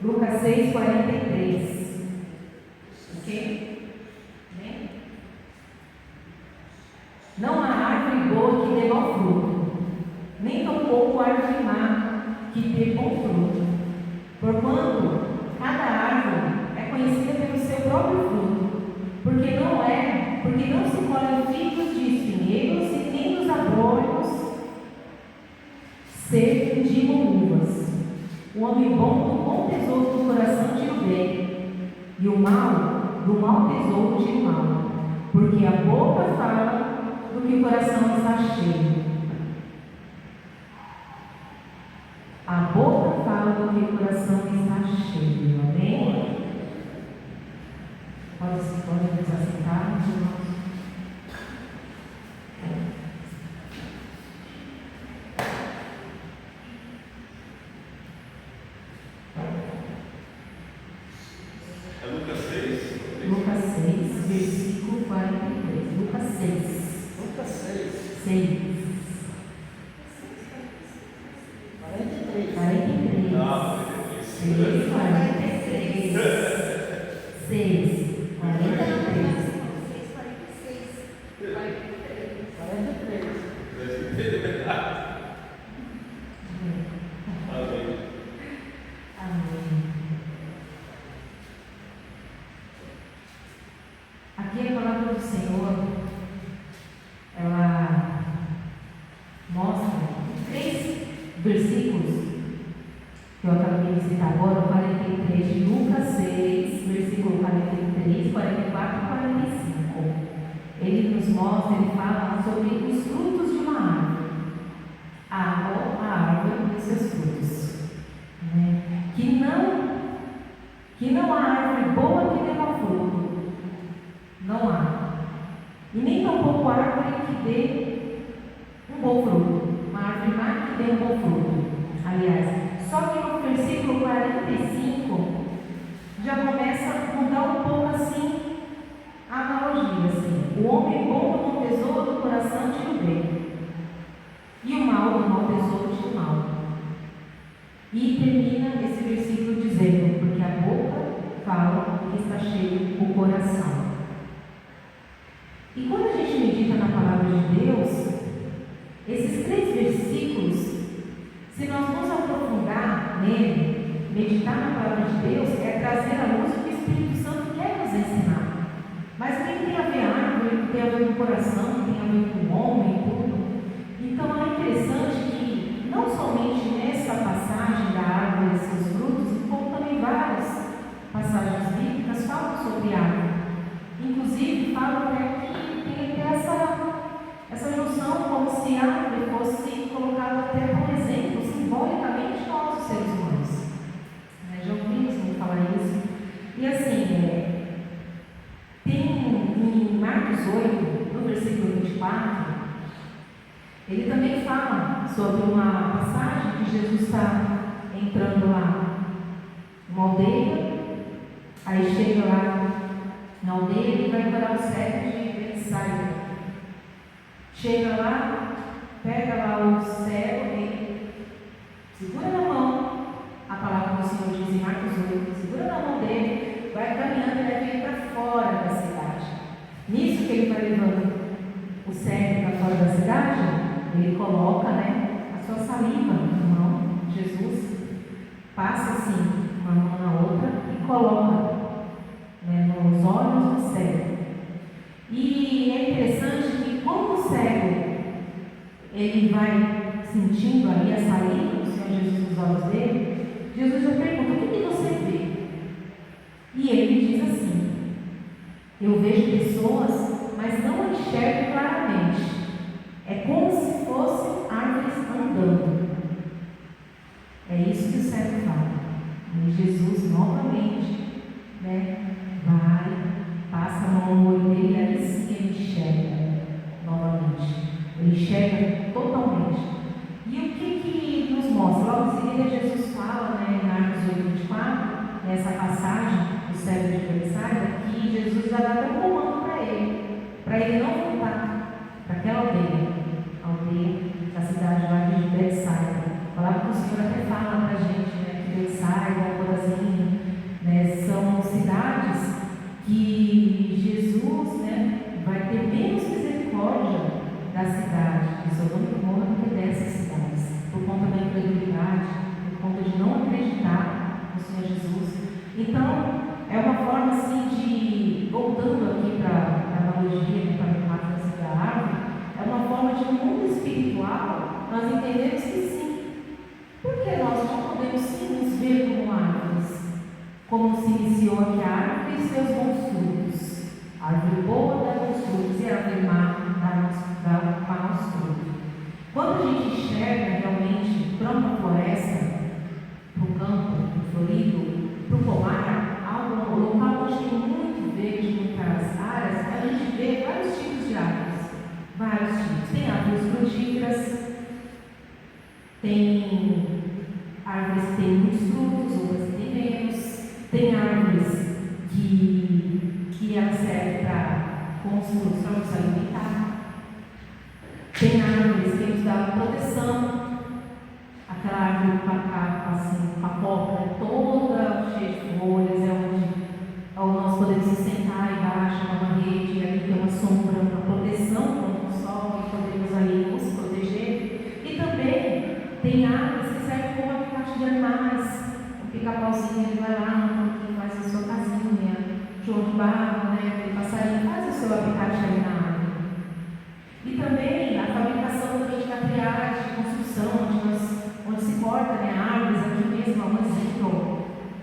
Lucas 6, 43. Ok? Bem? Não há árvore boa que dê mau fruto, nem tampouco árvore má que dê bom fruto. Porquanto cada árvore é conhecida pelo seu próprio fruto, porque não se colhem figos de espinheiros e nem dos abrolhos se fundimam uvas. O homem bom do bom tesouro do coração tira o bem, e o mal do mau tesouro tira o mal, porque a boca fala do que o coração está cheio. A boca fala do que o coração está cheio. Amém? Pode nos aceitar, irmãos? É Lucas 6? Lucas 6, versículo 43. Lucas 6. Lucas 6. 6. 43. 43. Não, 6, 43. 6, 43. 43. Amém. Amém. Aqui a palavra do Senhor, ela mostra 3 versículos que eu acabei de citar agora, o 43 de Lucas 6, versículo 43, 44 e 45. Ele nos mostra, ele fala sobre os frutos de uma árvore. A árvore e os seus frutos. Né? Que não há árvore boa que dê mau fruto. Não há. E nem tampouco árvore que dê um bom fruto. Uma árvore má que dê um bom fruto. Aliás, só que no versículo 45 já começa a mudar um pouco assim a analogia. Assim. O homem bom do bom tesouro do coração tira o bem. E o mal do mau tesouro tira o mal. E termina esse versículo dizendo: porque a boca fala do que está cheio o coração. E quando a gente medita na palavra de Deus, esses 3 versículos, se nós nos aprofundar nele, meditar na palavra de Deus, é trazer à luz o que o Espírito Santo quer nos ensinar. Mas o que tem a ver a árvore, tem a ver com o coração, tem a ver com o homem e tudo. Então é interessante que, não somente nessa passagem da árvore e seus frutos, como também várias passagens bíblicas falam sobre a árvore. Inclusive, falam até que tem até essa noção como se a árvore fosse colocada até como exemplo, simbolicamente, nós, os seres humanos. Já ouvimos muito falar isso. E assim, tem em Marcos 8, no versículo 24, ele também fala sobre uma passagem que Jesus está entrando lá numa aldeia, aí chega lá na aldeia e vai curar o cego de Betsaida. Chega lá, pega lá o cego, ele segura na mão, a palavra do Senhor diz em Marcos 8, segura na mão dele, vai caminhando e leva ele para fora da cidade. Nisso que ele vai levando o cego para fora da cidade, ele coloca, a sua saliva na mão. Jesus passa assim, uma mão na outra e coloca nos olhos do cego. E é interessante que quando o cego ele vai sentindo ali a saliva do Senhor Jesus nos olhos dele, Jesus já pergunta: o que você vê? E ele diz assim: eu vejo pessoas, mas não enxergo claramente. É como se fossem árvores andando. É isso que o cego fala. E Jesus novamente vai, passa a mão no olho dele e aí sim ele enxerga novamente. Ele enxerga totalmente. E o que nos mostra? Logo em seguida Jesus fala, em Marcos 8:24, nessa passagem do cego de Betsaida, que Jesus já dá até um comando para ele não voltar para aquela aldeia da cidade lá de Betsaida. A palavra do Senhor até fala para a gente, que Betsaida, Corazim, nós entendemos que sim. Porque nós não podemos sim nos ver como árvores, como se iniciou aqui a árvore e seus bons frutos. A árvore boa dá bons frutos e a árvore má dá maus frutos. Quando a gente enxerga realmente para uma floresta, para o campo florido, para o pomar, um local onde tem muito verde, muitas áreas, a gente vê vários tipos de árvores. Vários tipos. Tem árvores frutíferas, tem árvores que têm muitos frutos, outras que têm menos. Tem árvores que elas servem com os frutos para nos alimentar. Tem árvores que nos dão proteção. Aquela árvore assim, com a copa toda cheia de folhas, nós podemos se sentar embaixo de uma rede, e ali tem uma sombra, uma proteção contra o sol, e podemos ali nos proteger. E também tem árvores que servem como habitat de animais. O pica-pauzinho ele vai lá, que faz a sua casinha, João de Barro, aquele passarinho faz o seu habitat ali na árvore. E também a fabricação também de materiais de construção, onde se corta árvores, aqui mesmo, um exemplo,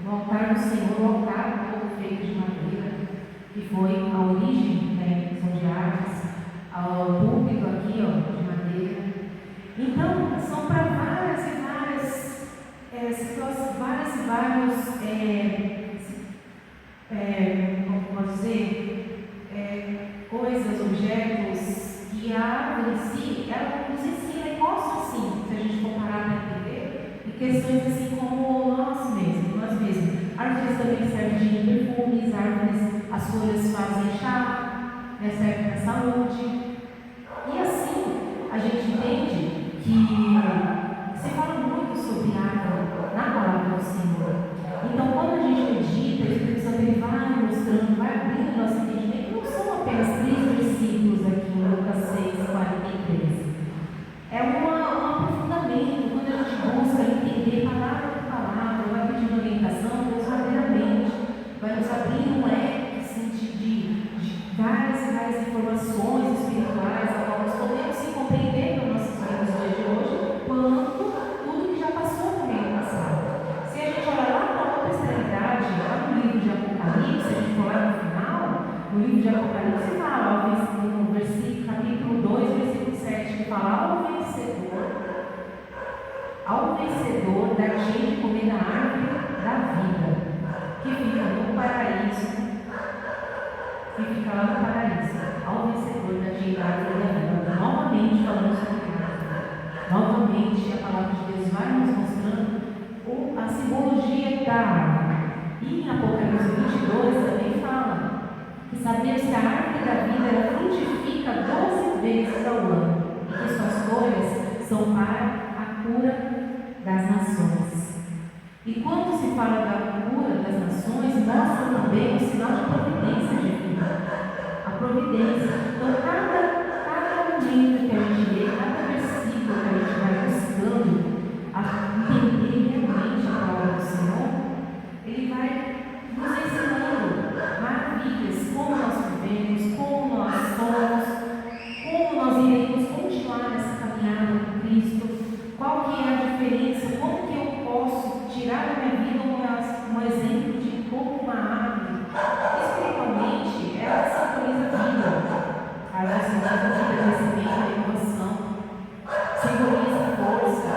no altar do Senhor, o altar todo feito de madeira, que foi a origem da invenção de árvores, ao púlpito aqui, de madeira. Então, são para várias como dizer, coisas, objetos, que a árvore em si, ela nos ensina e mostra assim, se a gente comparar para entender, e questões assim como nós mesmos. Árvores também servem de perfumes, as folhas fazem chá, servem para a saúde. E assim, a gente entende que se fala muito sobre água na palavra do Senhor. Então, quando a gente medita, a Espírito Santo ele vai mostrando, vai abrindo nosso entendimento, não são apenas 3 versículos aqui em Lucas 6:43. É um aprofundamento, quando a gente busca entender palavra por palavra, vai pedindo orientação, Deus verdadeiramente vai nos abrir um leque assim, de várias informações espirituais, a qual nós podemos se compreender nos nossos dias de hoje, quanto tudo que já passou também no passado. Se a gente olhar lá para outra extremidade, lá no livro de Apocalipse, a gente for lá no final, no livro de Apocalipse fala, no versículo, capítulo 2, versículo 7, que fala ao vencedor dar-te de comer da árvore da vida, que fica no paraíso, que fica lá no paraíso. Ao vencedor dar-te da árvore da vida. Novamente falando sobre árvore. Novamente a palavra de Deus vai nos mostrando a simbologia da árvore. E em Apocalipse 22 também fala que sabemos que a árvore da vida ela frutifica 12 vezes ao ano, e que suas folhas são para a cura das nações. E quando se fala da cura das nações, mostra também o sinal de providência divina. A providência. Então, cada momento que a gente lê, cada versículo que a gente vai buscando a entender realmente a palavra do Senhor, ele vai nos ensinando maravilhas, como nós vivemos, como nós somos, como nós iremos continuar nessa caminhada com Cristo. Qual que é a diferença? Como que eu posso tirar da minha vida um exemplo de como uma árvore, espiritualmente, ela simboliza a vida. A árvore simboliza a vida, crescimento, a inovação, simboliza a força,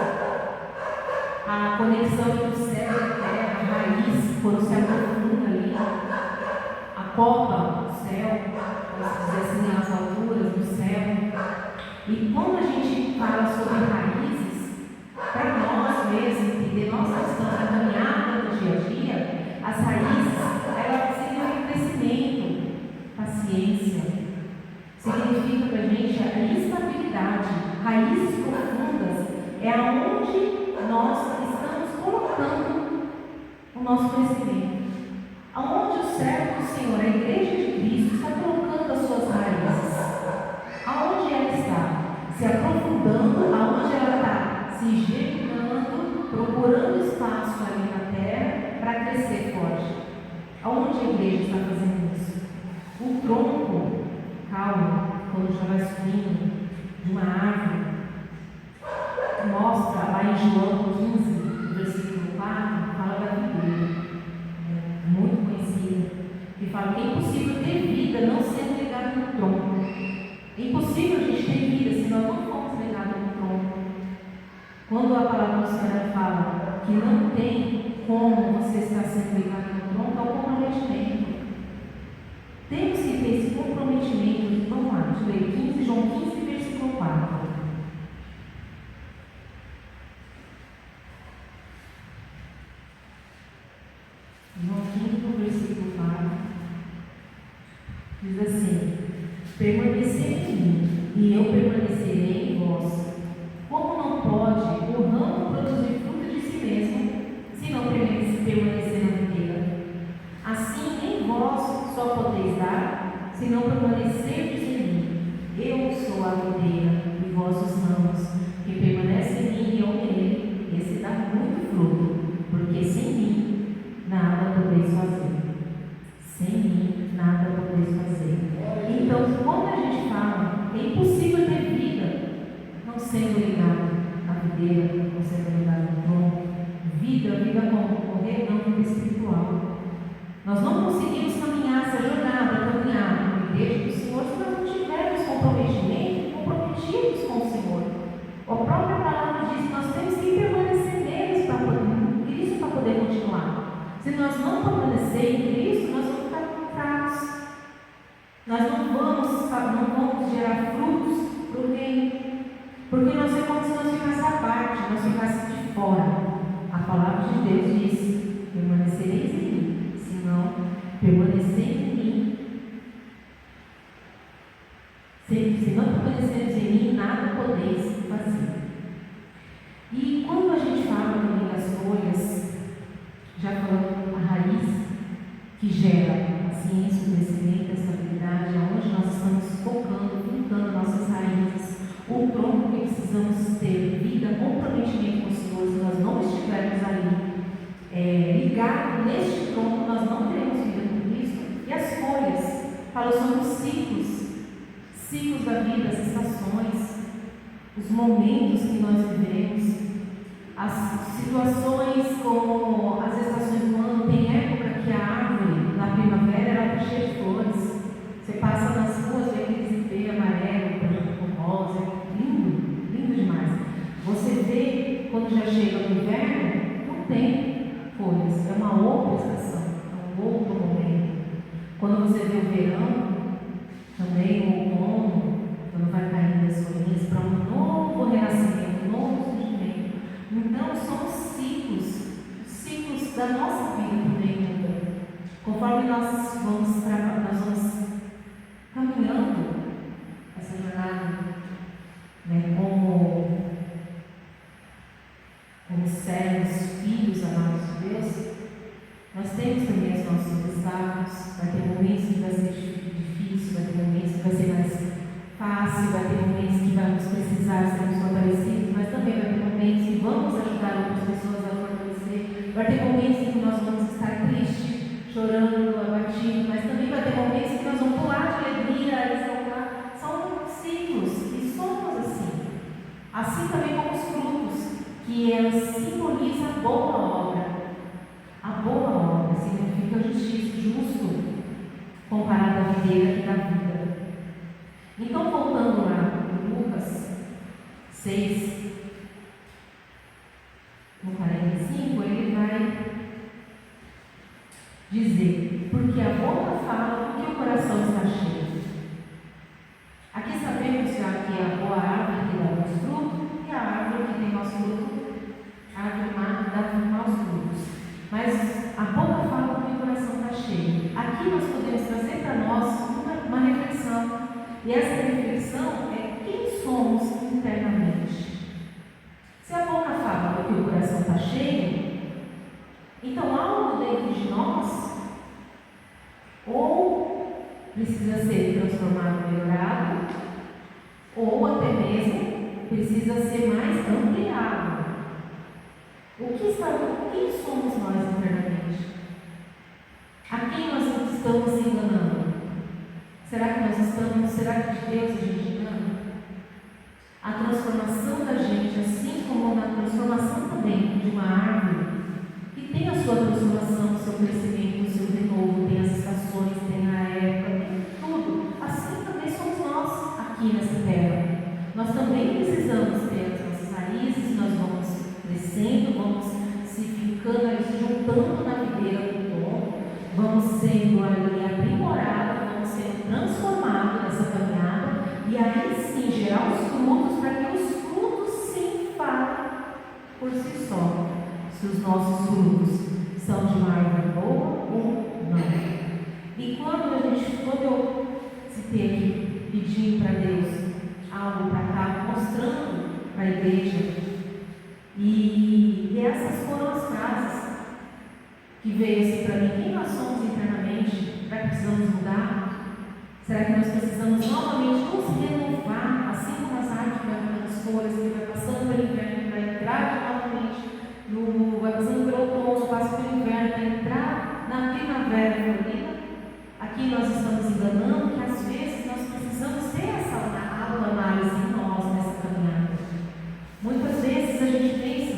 a conexão entre o céu e a terra, a raiz, quando o céu profunda ali, a copa, o céu, vamos dizer assim, as alturas do céu. E quando a gente fala sobre raízes, para nós mesmos, entender nossa questão da caminhada do dia a dia, as raízes, elas significam crescimento, paciência, significa para a gente a estabilidade. Raízes profundas é aonde nós estamos colocando o nosso crescimento, aonde o servo do Senhor, a igreja de Cristo, está colocando as suas raízes, aonde ela está se aprofundando, aonde ela está se germinando, procurando espaço ali na terra para crescer forte. Aonde a igreja está fazendo isso? O tronco, calmo, quando já vai subindo de uma árvore, João 15, versículo 4, fala da videira, muito conhecida, que fala que é impossível ter vida não sendo ligado no tronco. É impossível a gente ter vida se nós não formos ligados no tronco. Quando a palavra do Senhor fala que não tem como você estar sendo ligado no tronco, é o comprometimento. Temos que ter esse comprometimento. Vamos lá, deixa eu ler 15, João 15, versículo 4. João 15, versículo 4, diz assim: permanecei em mim, e eu permanecerei em vós. Como não pode o ramo produzir fruto de si mesmo, se não permanecer na videira? Assim, em vós só podeis dar, se não permanecerdes em mim. Eu sou a videira, e vós os ramos. Quem permanece em mim e eu nele, esse dá muito fruto, porque sem mim nada podeis fazer. Sem mim nada podeis fazer. Então, quando a gente fala, é impossível ter vida não sendo ligado à videira, não sendo ligado ao tronco. Vida como morrer, não vida espiritual. Nós não conseguimos caminhar essa jornada, caminhar no igreja do Senhor, se nós não tivermos comprometimento, comprometidos com o Senhor. A própria palavra diz que nós temos que permanecer neles para poder continuar. Se nós não permanecer em Cristo, nós vamos ficar fracos. Nós não vamos gerar frutos para o reino. Porque nós é como se nós ficássemos à parte, nós ficássemos de fora. A palavra de Deus diz: permanecereis em mim, se não permanecer em mim. Se não permanecermos em mim, nada podeis fazer. E quando a gente fala também das folhas, já falando a raiz, que gera a ciência, o crescimento, a estabilidade, aonde nós estamos focando, juntando nossas raízes, o tronco que precisamos ter, vida, comprometimento com o Senhor. Se nós não estivermos ali ligados neste tronco, nós não teremos vida com Cristo. E as folhas falam sobre os ciclos da vida, as estações, os momentos que nós vivemos, as situações como as estações do ano. Tem época que a árvore, na primavera, ela está cheia de flores. Você passa nas ruas, vê aqueles ipê amarelo, branco, rosa, lindo, lindo demais. Você vê, quando já chega no inverno, não tem folhas, é uma outra estação, é um outro momento. Quando você vê o verão, também o outono, quando vai caindo as folhinhas para um novo renascimento, um novo surgimento. Então, são os ciclos da nossa vida também. Conforme nós vamos caminhando essa jornada, né, como servos, filhos amados de Deus, nós temos também os nossos obstáculos. Vai ter momentos que vai ser difícil, vai ter momentos que vai ser mais fácil, vai ter momentos que vamos precisar sermos fortalecidos, mas também vai ter momentos que vamos ajudar outras pessoas a fortalecer. Vai ter momentos em que nós vamos estar tristes, chorando, abatidos, mas também vai ter momentos que nós vamos pular de alegria, exaltar. São ciclos e somos assim. Assim também como os frutos, que elas simbolizam a boa obra. A boa obra significa justiça, justo, comparado à videira que dá vida. Então, voltando lá em Lucas 6, no 45, ele vai dizer: porque a boca fala do que o coração está cheio. Aqui sabemos já que é a boa árvore que dá bons frutos e a árvore que tem maus frutos, a árvore má que dá maus frutos. Mas a boca fala do que o coração está cheio. Aqui nós podemos trazer para nós uma reflexão. E essa reflexão é quem somos internamente. Se a boca fala que o coração está cheio, então algo dentro de nós ou precisa ser transformado, melhorado, ou até mesmo precisa ser mais ampliado. Quem somos nós internamente? A quem nós estamos enganando? Será que de Deus a gente engana? A transformação da gente, assim como na transformação que veio assim para mim: quem nós somos internamente? Será que precisamos mudar? Será que nós precisamos novamente nos renovar, assim como as árvores vai mudando as folhas, que vai passando pelo inverno, vai entrar novamente, vai passando pelo outono, passa pelo inverno, vai entrar na primavera florida? Aqui nós estamos enganando que às vezes nós precisamos ter essa autoanálise em nós nessa caminhada. Muitas vezes a gente pensa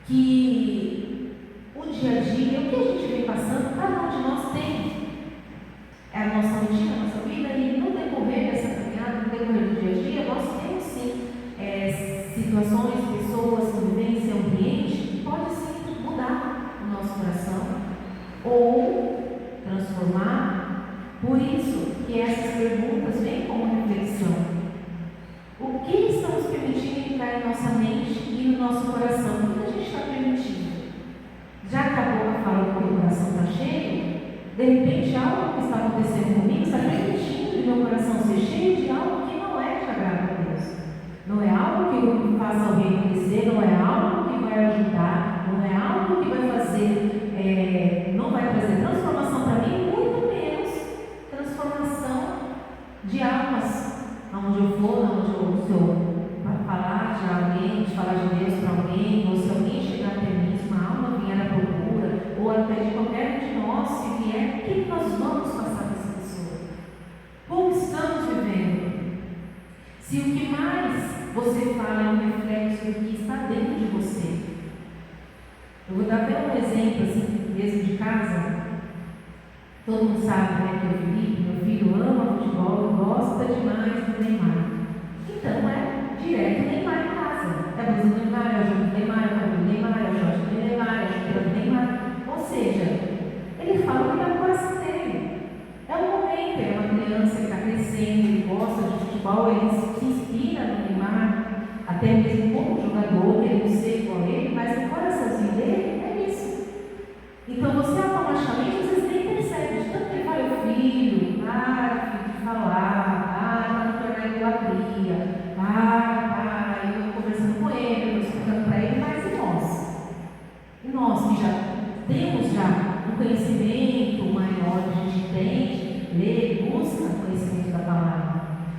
que o dia a dia, o que a gente vem passando, cada um de nós tem. É a nossa rotina, a nossa vida, e no decorrer dessa caminhada, no decorrer do dia a dia, nós temos sim situações, pessoas, convivência, ambiente, que pode sim mudar o nosso coração ou transformar. Por isso que essas perguntas vêm como reflexão. O que estamos permitindo entrar em nossa mente e no nosso coração? O que a gente está permitindo? Já que a boca fala que o coração está cheio, de repente algo que está acontecendo comigo está permitindo meu coração ser cheio de algo que não é de agrado a Deus. Não é algo que faça alguém crescer, não é algo que vai ajudar, não é algo que vai fazer, não vai trazer transformação para mim, muito menos transformação de almas. Aonde eu for, aonde eu falar de alguém, de falar de Deus para alguém, ou se alguém chegar até mim, se uma alma vier à procura, ou até de qualquer um de nós, se vier, o que nós vamos passar para essa pessoa? Como estamos vivendo? Se o que mais você fala é um reflexo do que está dentro de você. Eu vou dar até um exemplo assim, mesmo de casa. Todo mundo sabe, né, que o Felipe, meu filho, ama futebol, gosta demais do Neymar. Então é direto Neymar em casa. É a blusa do Neymar, é o jogo do Neymar, é o cabelo do Neymar, é o short do Neymar, é a chuteira do Neymar. Ou seja, ele fala o que está no coração dele. É um momento, é uma criança que está crescendo, ele gosta de futebol, ele se inspira no Neymar, até mesmo como jogador, ele não ser igual a ele, mas o coraçãozinho dele é isso. Então você automaticamente, vocês nem percebem, de tanto que ele fala: filho, para de falar, para não tornar idolatria, para, eu conversando com ele, eu explicando para ele, mas e nós? E nós que já temos um conhecimento maior, a gente entende, lê, busca conhecimento da palavra.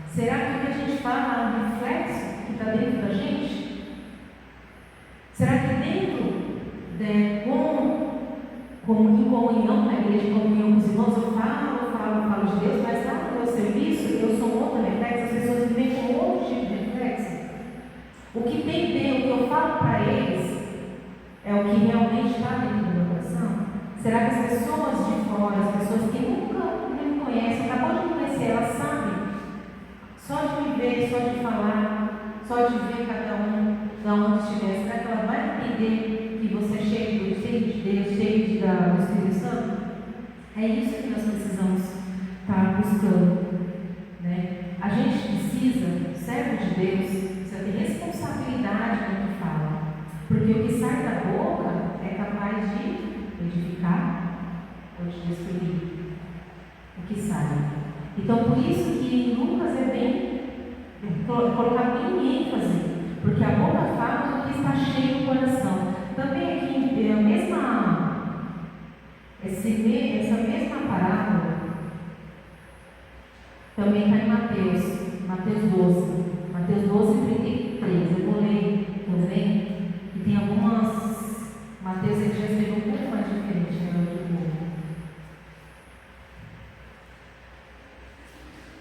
Será que o que a gente fala é um reflexo que está dentro da gente? Será que dentro, em comunhão na igreja, em comunhão com os irmãos, eu falo de Deus, mas lá no meu serviço eu sou outro reflexo, as pessoas me veem com outro tipo de reflexo? O que tem dentro, o que eu falo para eles, é o que realmente está dentro do meu coração? Será que as pessoas de fora, as pessoas que nunca me conhecem, acabou de me conhecer, elas sabem? Só de me ver, só de falar, só de ver cada um da onde estiver, será que ela vai entender que você é cheio de Deus, cheio do Espírito Santo? É isso que nós precisamos estar buscando, né? A gente precisa, servo de Deus, precisa ter responsabilidade no que fala, porque o que sai da boca é capaz de edificar ou de destruir. O que sai. Então, por isso que Lucas é bem colocar bem ênfase, porque a boca fala do que está cheio do coração. Também aqui, essa mesma parábola também está em Mateus 12, 33. Eu vou ler também, que tem algumas. Mateus ele já escreveu um pouco mais diferente, né, do povo.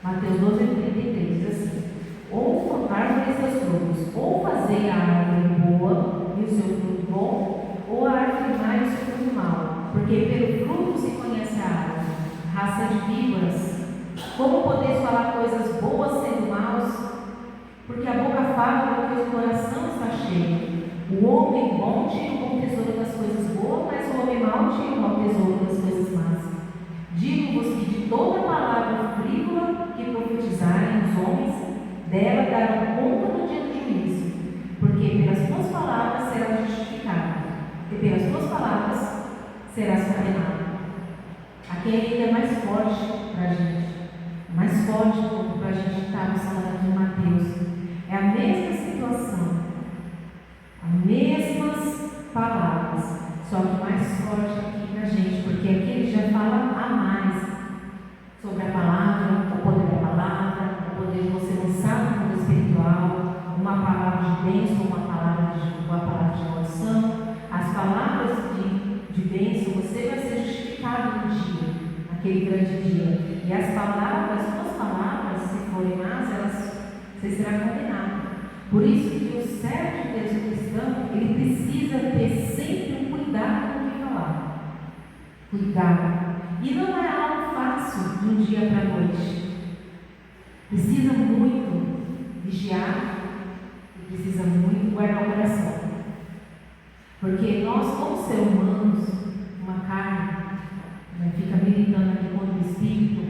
Mateus 12, 33 diz assim: ou árvore seus frutos, ou fazei a árvore boa e o seu fruto bom, ou a árvore má e o seu fruto mau, porque pelo fruto se conhece a árvore. Raça de víboras, como podeis falar coisas boas sendo maus? Porque a boca fala do que o coração está cheio. O homem bom tira o bom tesouro das coisas boas, mas o homem mau tira o mau tesouro das coisas más. Digo-vos que de toda palavra frívola que profetizarem os homens, dela darão conta no dia do juízo, porque pelas tuas palavras serás justificado, e pelas tuas palavras serás condenado. Aqui ainda é mais forte para a gente, mais forte para a gente estar buscando aqui em Mateus. É a mesma situação, as mesmas palavras, só que mais mais forte aqui na gente, porque aqui ele já fala a mais sobre a palavra, o poder da palavra, o poder de você lançar no mundo espiritual, uma palavra de bênção, uma palavra de maldição. As palavras de bênção, você vai ser justificado no dia, naquele grande dia. E as palavras, suas palavras, se forem más, você será condenado. Por isso que o servo de Deus, o cristão, ele precisa ter sempre um cuidado com o que falar. Cuidado. E não é algo fácil de um dia para a noite. Precisa muito vigiar e precisa muito guardar o coração. Porque nós, como seres humanos, uma carne, fica militando aqui contra o Espírito,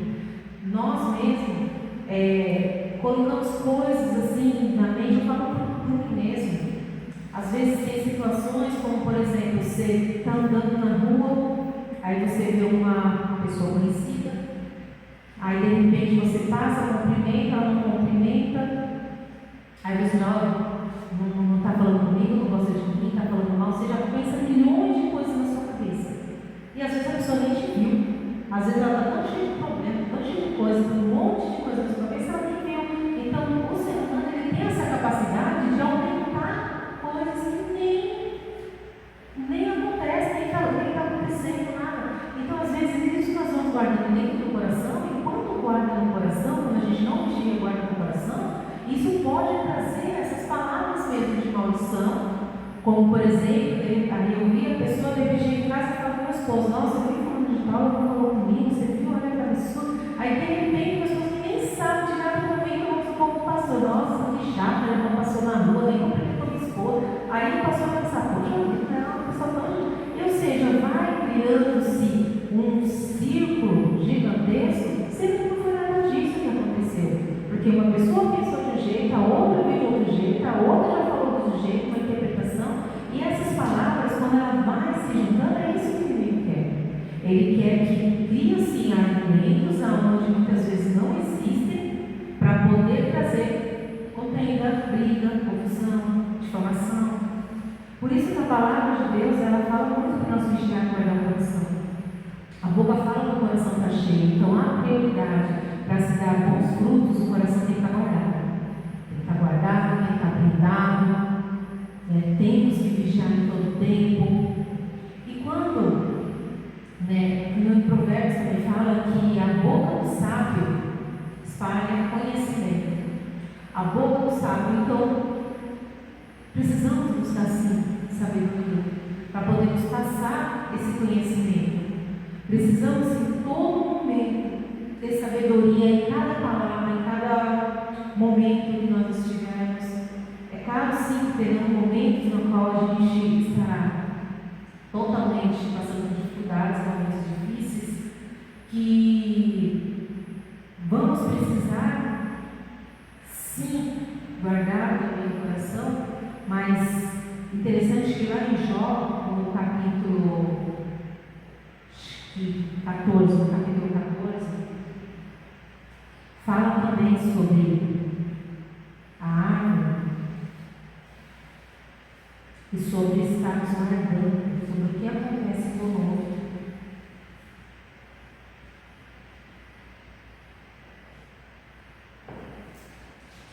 nós mesmos colocamos coisas assim na mente, eu falo por mim mesmo. Às vezes tem situações como, por exemplo, você está andando na rua, aí você vê uma pessoa conhecida, aí de repente você passa, cumprimenta, ela não cumprimenta, aí você não está falando comigo, não gosta de mim, está falando mal, você já pensa milhões de coisas na sua cabeça. E às vezes a pessoa nem te viu, às vezes ela está tão cheia de problemas, tão cheia de coisas, tem um monte de coisas na sua cabeça, ela nem viu. Então o ser humano ele tem essa capacidade de aumentar coisas que nem acontecem, nem está acontecendo nada. Então às vezes isso nós vamos guardando dentro do coração, e quando guarda no coração, quando a gente não vigia e guarda no coração, isso pode trazer essas palavras mesmo de maldição, como por exemplo, eu vi a pessoa de repente em casa e fala com o esposo, nossa, eu vi falando de tal, ela falou comigo, você viu, olha que absurdo. Aí de repente pessoas que nem sabem de nada do momento, o povo passou, nossa, que chato, ele não passou na rua, nem cumprimentou minha esposa. Aí ele passou a pensar, poxa, não, a pessoa tão. Ou seja, vai criando-se um círculo gigantesco, sendo que não foi nada disso que aconteceu. Porque uma pessoa pensou de um jeito, a outra viu de outro jeito, a outra já falou de outro jeito, uma interpretação, e essas palavras, quando ela vai se juntando, é isso que ele quer. Ele quer que crie-se argumentos onde muitas vezes não existem, para poder trazer contenda, briga, confusão, difamação. Por isso que a palavra de Deus, ela fala muito para nós vigiar e guardar o coração. A boca fala que o coração está cheio, então há prioridade para se dar bons frutos, o coração tem que estar guardado. Tem que estar guardado, tem que estar blindado. Temos que vigiar em todo tempo. E quando, no Provérbios também fala que a boca do sábio espalha conhecimento. A boca do sábio, então, precisamos buscar sim sabedoria para podermos passar esse conhecimento. Precisamos em todo momento ter sabedoria em cada palavra, em cada momento que nós estivermos. É claro sim que terão momentos no qual a gente estará totalmente passando por dificuldades, momentos difíceis, que vamos precisar sim guardar também no coração, mas interessante que lá em Jó, no capítulo 14, fala também sobre a árvore e sobre estarmos guardando, sobre o que acontece conosco.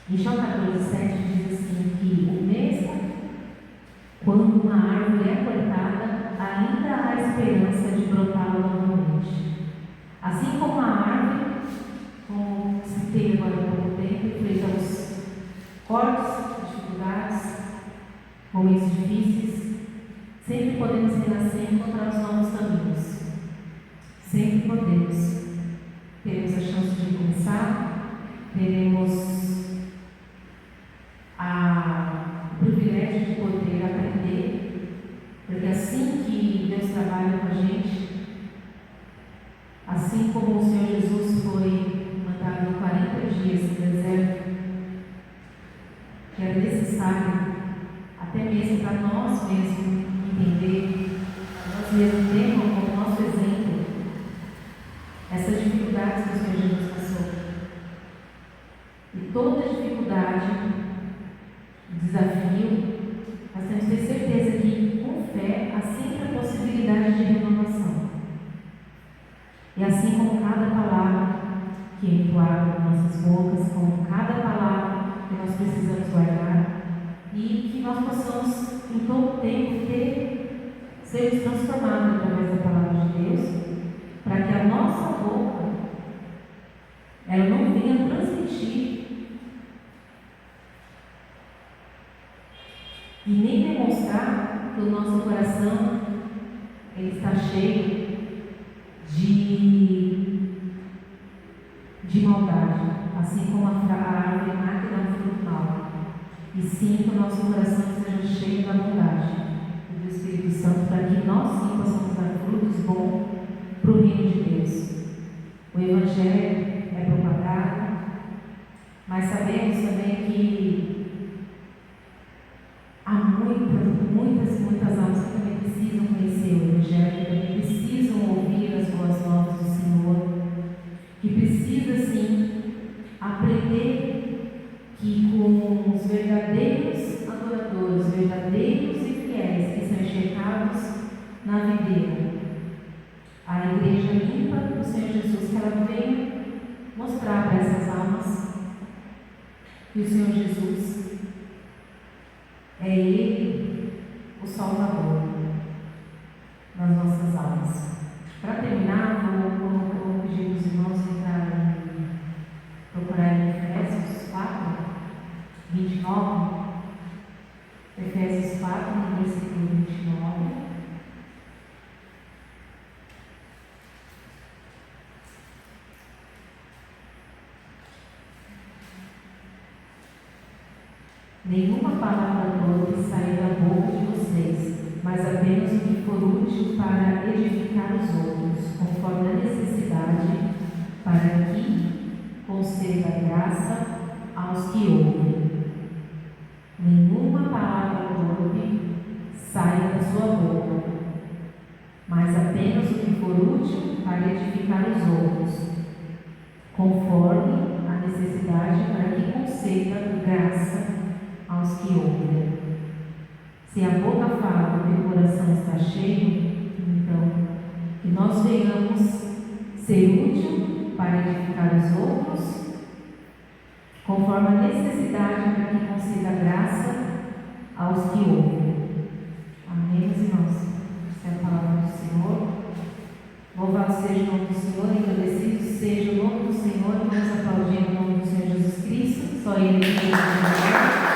Em Jó 14:7 diz assim que o mesmo quando uma árvore é cortada, ainda há esperança de brotá-la novamente. Assim como a árvore, como citei agora há pouco tempo, enfrentamos cortes, dificuldades, momentos difíceis, sempre podemos renascer e encontrar os novos caminhos. Sempre podemos. Teremos a chance de começar, teremos o privilégio de poder aprender, porque assim que Deus trabalha com a gente, assim como o Senhor Jesus foi mandado 40 dias no deserto, que era necessário, até mesmo para nós mesmos entender, nós mesmos termos como nosso exemplo, essas dificuldades que o Senhor Jesus passou. E toda dificuldade, desafio, nós temos que ter certeza que com fé há sempre a possibilidade que entoaram em nossas bocas, com cada palavra que nós precisamos guardar, e que nós possamos, em todo tempo, sermos transformados através da palavra de Deus, para que a nossa boca ela não venha transmitir e nem demonstrar que o nosso coração ele está cheio de maldade, assim como a árvore má que dá um fruto mau, e sim que o nosso coração seja cheio da bondade do Espírito Santo, para que nós sim possamos dar frutos bons para o reino de Deus. O Evangelho é propagado, mas sabemos também que há muitas almas que também precisam conhecer o Evangelho, que também precisam ouvir as boas novas do Senhor, que precisa sim aprender que com os verdadeiros adoradores, verdadeiros e fiéis que são enxergados na videira, a igreja limpa do Senhor Jesus, que ela venha mostrar para essas almas que o Senhor Jesus é Ele, o Salvador das nossas almas. Para terminar, vou pedir os irmãos procurar em Efésios 4, 29. Efésios 4, no versículo 29. Nenhuma palavra torpe saia da boca de vocês, mas apenas o que for útil para edificar os outros, conforme a necessidade, para que conceda graça aos que ouvem. Nenhuma palavra torpe saia da sua boca, mas apenas o que for útil para edificar os outros, conforme a necessidade, para que conceda graça aos que ouvem. Se a boca fala e o coração está cheio, então que nós venhamos ser útil para edificar os outros, conforme a necessidade, para que conceda graça aos que ouvem. Amém, meus irmãos? Essa é a palavra do Senhor. Louvado seja o nome do Senhor, engrandecido seja o nome do Senhor, e vamos aplaudir o nome do Senhor Jesus Cristo. Só Ele que tem o